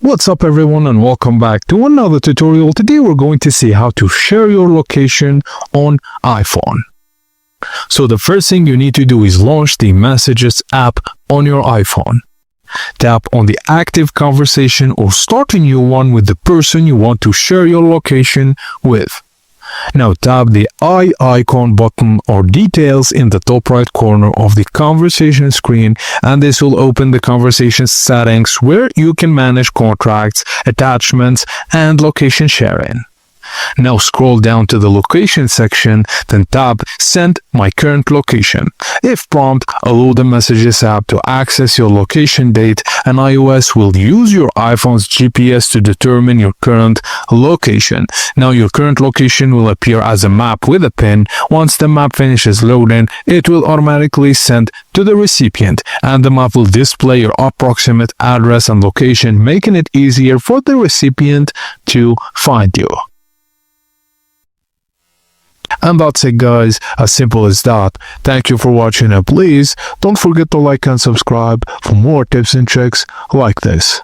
What's up everyone and welcome back to another tutorial. Today we're going to see how to share your location on iPhone. So the first thing you need to do is launch the Messages app on your iPhone. Tap on the active conversation or start a new one with the person you want to share your location with. Now tap the eye icon button or details in the top right corner of the conversation screen, and this will open the conversation settings where you can manage contracts, attachments, and location sharing. Now scroll down to the location section, then tap Send My Current Location. If prompt, allow the Messages app to access your location date, and iOS will use your iPhone's GPS to determine your current location. Now your current location will appear as a map with a pin. Once the map finishes loading, it will automatically send to the recipient, and the map will display your approximate address and location, making it easier for the recipient to find you. And that's it guys, as simple as that. Thank you for watching and please don't forget to like and subscribe for more tips and tricks like this.